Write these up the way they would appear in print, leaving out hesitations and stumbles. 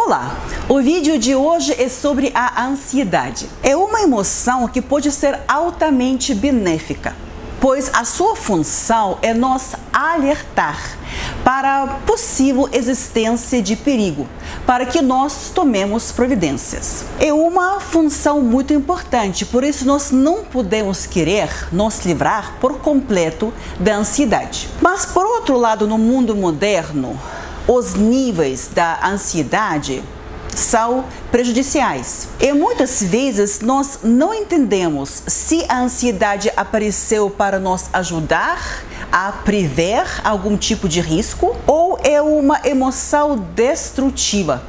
Olá! O vídeo de hoje é sobre a ansiedade. É uma emoção que pode ser altamente benéfica, pois a sua função é nos alertar para a possível existência de perigo, para que nós tomemos providências. É uma função muito importante, por isso nós não podemos querer nos livrar por completo da ansiedade. Mas, por outro lado, no mundo moderno, os níveis da ansiedade são prejudiciais. E muitas vezes nós não entendemos se a ansiedade apareceu para nos ajudar a prever algum tipo de risco ou é uma emoção destrutiva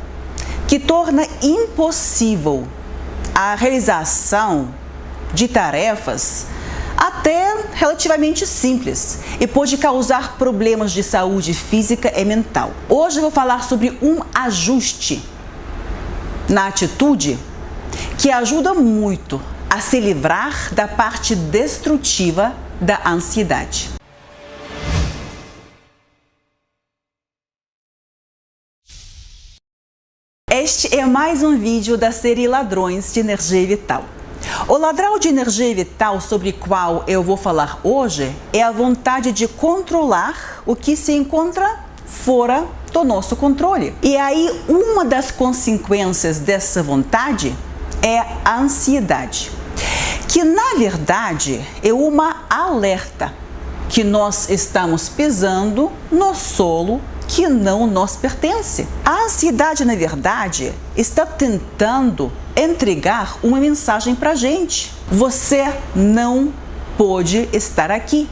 que torna impossível a realização de tarefas até relativamente simples e pode causar problemas de saúde física e mental. Hoje eu vou falar sobre um ajuste na atitude que ajuda muito a se livrar da parte destrutiva da ansiedade. Este é mais um vídeo da série Ladrões de Energia Vital. O ladrão de energia vital sobre o qual eu vou falar hoje é a vontade de controlar o que se encontra fora do nosso controle. E aí, uma das consequências dessa vontade é a ansiedade, que na verdade é uma alerta que nós estamos pisando no solo que não nos pertence. A ansiedade, na verdade, está tentando entregar uma mensagem para a gente. Você não pode estar aqui.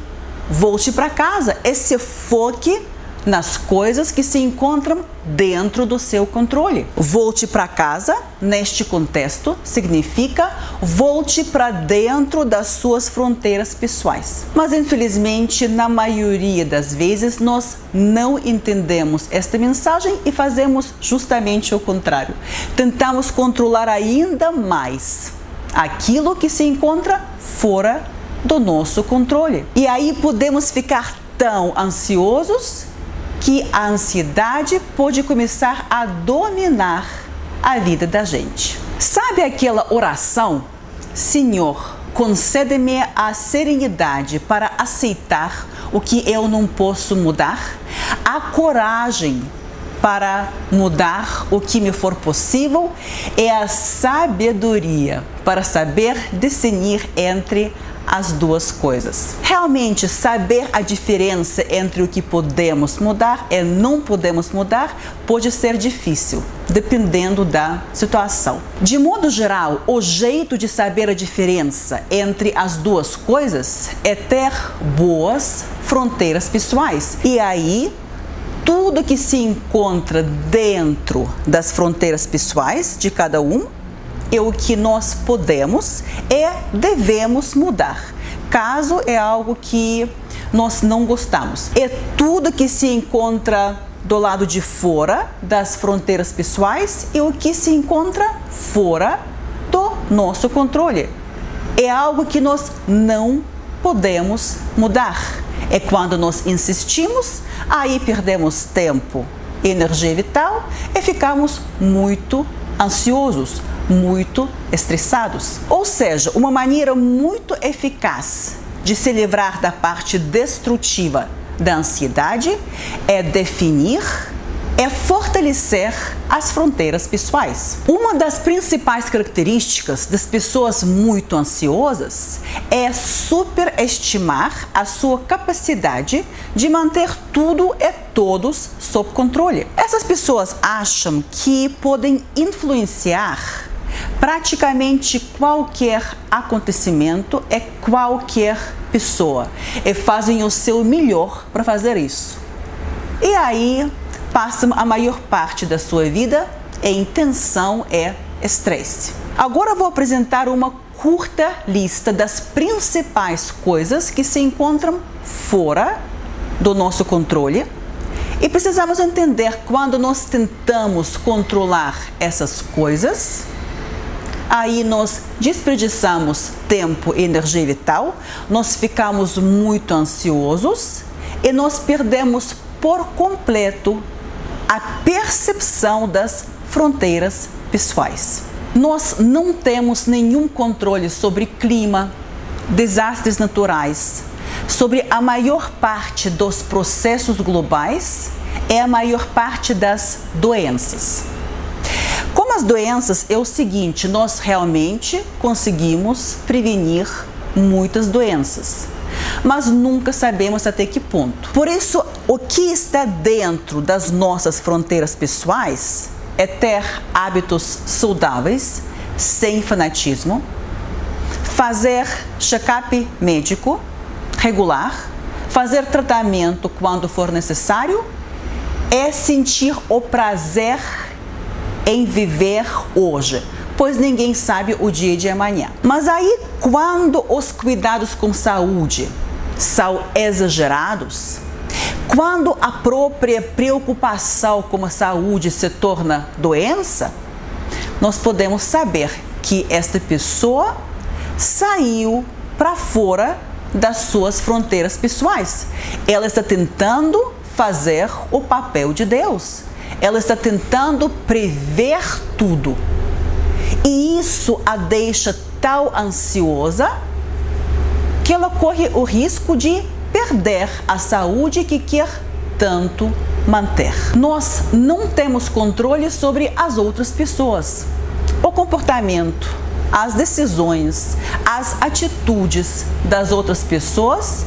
Volte para casa e se foque nas coisas que se encontram dentro do seu controle. Volte para casa, neste contexto, significa volte para dentro das suas fronteiras pessoais. Mas, infelizmente, na maioria das vezes, nós não entendemos esta mensagem e fazemos justamente o contrário. Tentamos controlar ainda mais aquilo que se encontra fora do nosso controle. E aí podemos ficar tão ansiosos que a ansiedade pode começar a dominar a vida da gente. Sabe aquela oração? Senhor, concede-me a serenidade para aceitar o que eu não posso mudar, a coragem para mudar o que me for possível e a sabedoria para saber discernir entre as duas coisas. Realmente, saber a diferença entre o que podemos mudar e não podemos mudar pode ser difícil, dependendo da situação. De modo geral, o jeito de saber a diferença entre as duas coisas é ter boas fronteiras pessoais. E aí, tudo que se encontra dentro das fronteiras pessoais de cada um é o que nós podemos e devemos mudar, caso é algo que nós não gostamos. E tudo que se encontra do lado de fora das fronteiras pessoais é o que se encontra fora do nosso controle. É algo que nós não podemos mudar. É quando nós insistimos, aí perdemos tempo, energia vital e ficamos muito ansiosos, muito estressados. Ou seja, uma maneira muito eficaz de se livrar da parte destrutiva da ansiedade é definir, é fortalecer as fronteiras pessoais. Uma das principais características das pessoas muito ansiosas é superestimar a sua capacidade de manter tudo e todos sob controle. Essas pessoas acham que podem influenciar praticamente qualquer acontecimento e qualquer pessoa e fazem o seu melhor para fazer isso. E aí passam a maior parte da sua vida em tensão e estresse. Agora vou apresentar uma curta lista das principais coisas que se encontram fora do nosso controle e precisamos entender quando nós tentamos controlar essas coisas. Aí nós desperdiçamos tempo e energia vital, nós ficamos muito ansiosos e nós perdemos por completo a percepção das fronteiras pessoais. Nós não temos nenhum controle sobre clima, desastres naturais, sobre a maior parte dos processos globais e a maior parte das doenças. Como as doenças é o seguinte, nós realmente conseguimos prevenir muitas doenças, mas nunca sabemos até que ponto. Por isso, o que está dentro das nossas fronteiras pessoais é ter hábitos saudáveis, sem fanatismo, fazer check-up médico regular, fazer tratamento quando for necessário, é sentir o prazer em viver hoje, pois ninguém sabe o dia de amanhã. Mas aí, quando os cuidados com saúde são exagerados, quando a própria preocupação com a saúde se torna doença, nós podemos saber que esta pessoa saiu para fora das suas fronteiras pessoais. Ela está tentando fazer o papel de Deus. Ela está tentando prever tudo. E isso a deixa tão ansiosa que ela corre o risco de perder a saúde que quer tanto manter. Nós não temos controle sobre as outras pessoas. O comportamento, as decisões, as atitudes das outras pessoas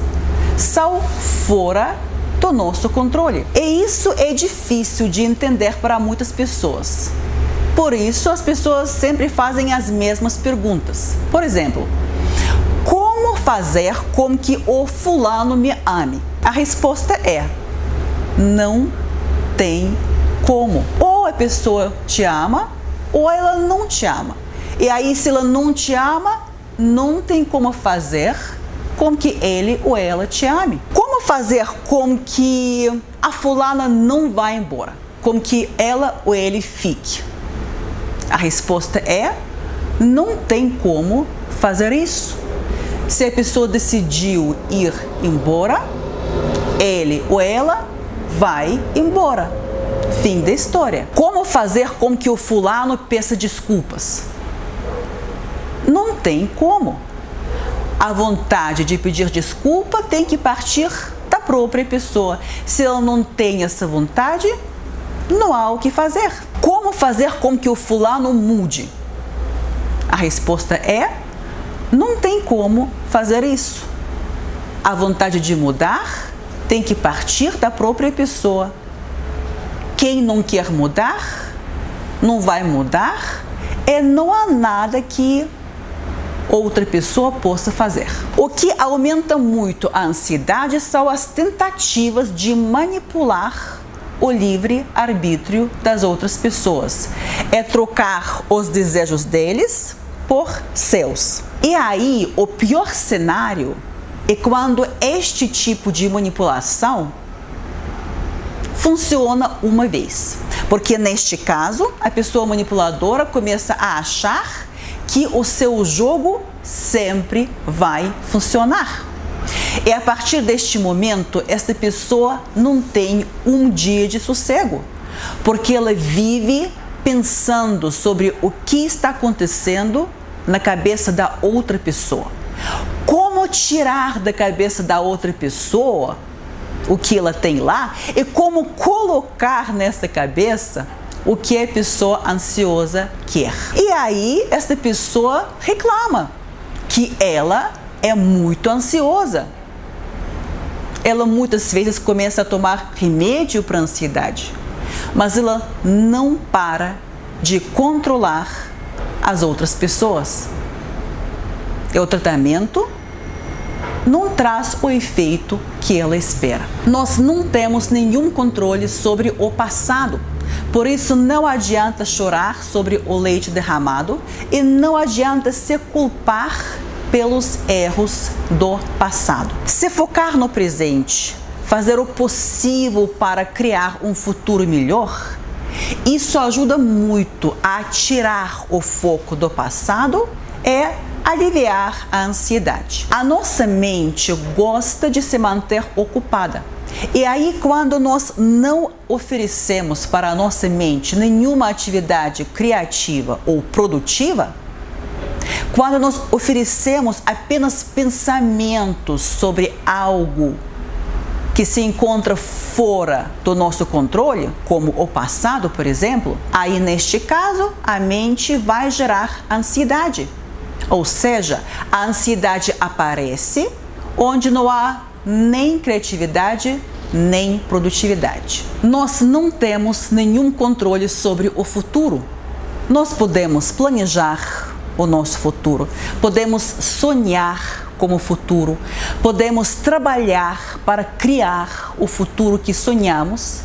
são fora do nosso controle. E isso é difícil de entender para muitas pessoas. Por isso, as pessoas sempre fazem as mesmas perguntas. Por exemplo, como fazer com que o fulano me ame? A resposta é: não tem como. Ou a pessoa te ama, ou ela não te ama. E aí, se ela não te ama, não tem como fazer com que ele ou ela te ame. Como fazer com que a fulana não vá embora? Com que ela ou ele fique? A resposta é: não tem como fazer isso. Se a pessoa decidiu ir embora, ele ou ela vai embora. Fim da história. Como fazer com que o fulano peça desculpas? Não tem como. A vontade de pedir desculpa tem que partir da própria pessoa. Se ela não tem essa vontade, não há o que fazer. Como fazer com que o fulano mude? A resposta é: não tem como fazer isso. A vontade de mudar tem que partir da própria pessoa. Quem não quer mudar, não vai mudar, e não há nada que outra pessoa possa fazer. O que aumenta muito a ansiedade são as tentativas de manipular o livre-arbítrio das outras pessoas. É trocar os desejos deles por seus. E aí, o pior cenário é quando este tipo de manipulação funciona uma vez. Porque neste caso, a pessoa manipuladora começa a achar que o seu jogo sempre vai funcionar. E a partir deste momento, esta pessoa não tem um dia de sossego, porque ela vive pensando sobre o que está acontecendo na cabeça da outra pessoa. Como tirar da cabeça da outra pessoa o que ela tem lá e como colocar nessa cabeça o que a pessoa ansiosa quer. E aí, esta pessoa reclama que ela é muito ansiosa. Ela muitas vezes começa a tomar remédio para a ansiedade, mas ela não para de controlar as outras pessoas. E o tratamento não traz o efeito que ela espera. Nós não temos nenhum controle sobre o passado. Por isso, não adianta chorar sobre o leite derramado e não adianta se culpar pelos erros do passado. Se focar no presente, fazer o possível para criar um futuro melhor, isso ajuda muito a tirar o foco do passado e aliviar a ansiedade. A nossa mente gosta de se manter ocupada. E aí, quando nós não oferecemos para a nossa mente nenhuma atividade criativa ou produtiva, quando nós oferecemos apenas pensamentos sobre algo que se encontra fora do nosso controle, como o passado, por exemplo, aí neste caso a mente vai gerar ansiedade. Ou seja, a ansiedade aparece onde não há nem criatividade, nem produtividade. Nós não temos nenhum controle sobre o futuro. Nós podemos planejar o nosso futuro, podemos sonhar como futuro, podemos trabalhar para criar o futuro que sonhamos,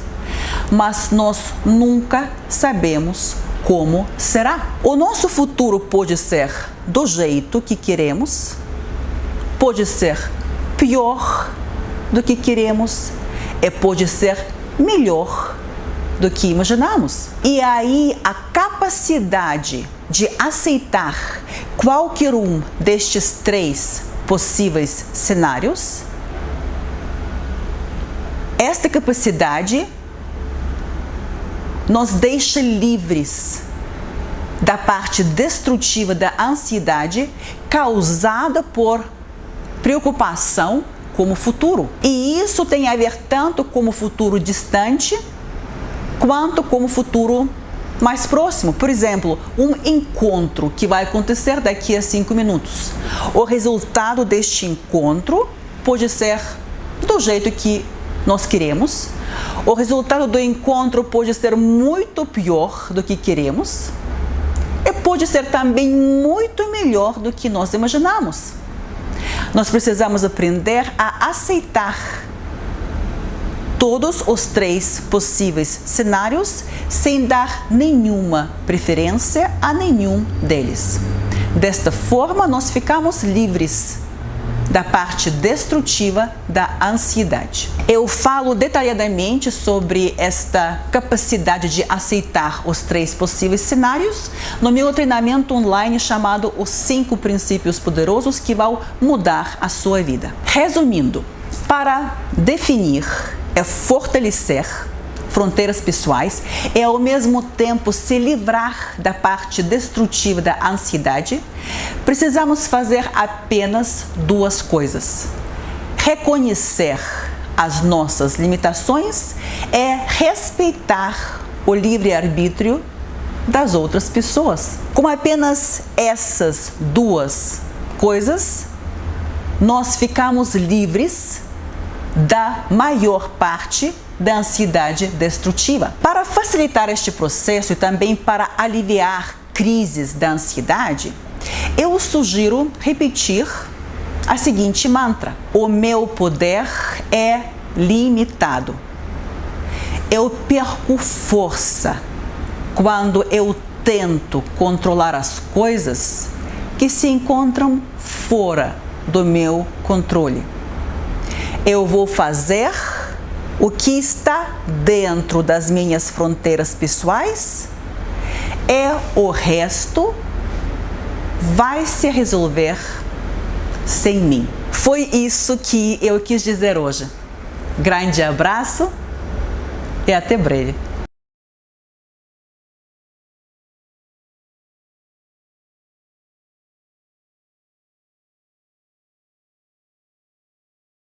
mas nós nunca sabemos como será. O nosso futuro pode ser do jeito que queremos, pode ser pior do que queremos e pode ser melhor do que imaginamos. E aí a capacidade de aceitar qualquer um destes três possíveis cenários, esta capacidade nos deixa livres da parte destrutiva da ansiedade causada por preocupação como o futuro. E isso tem a ver tanto com o futuro distante quanto com o futuro mais próximo. Por exemplo, um encontro que vai acontecer daqui a 5 minutos. O resultado deste encontro pode ser do jeito que nós queremos. O resultado do encontro pode ser muito pior do que queremos e pode ser também muito melhor do que nós imaginamos. Nós precisamos aprender a aceitar todos os três possíveis cenários sem dar nenhuma preferência a nenhum deles. Desta forma, nós ficamos livres da parte destrutiva da ansiedade. Eu falo detalhadamente sobre esta capacidade de aceitar os três possíveis cenários no meu treinamento online chamado Os 5 Princípios Poderosos que vão mudar a sua vida. Resumindo, para definir é fortalecer fronteiras pessoais e ao mesmo tempo se livrar da parte destrutiva da ansiedade, precisamos fazer apenas duas coisas: reconhecer as nossas limitações e respeitar o livre-arbítrio das outras pessoas. Com apenas essas duas coisas, nós ficamos livres da maior parte da ansiedade destrutiva. Para facilitar este processo e também para aliviar crises da ansiedade, eu sugiro repetir a seguinte mantra: o meu poder é limitado. Eu perco força quando eu tento controlar as coisas que se encontram fora do meu controle. Eu vou fazer o que está dentro das minhas fronteiras pessoais e o resto vai se resolver sem mim. Foi isso que eu quis dizer hoje. Grande abraço e até breve.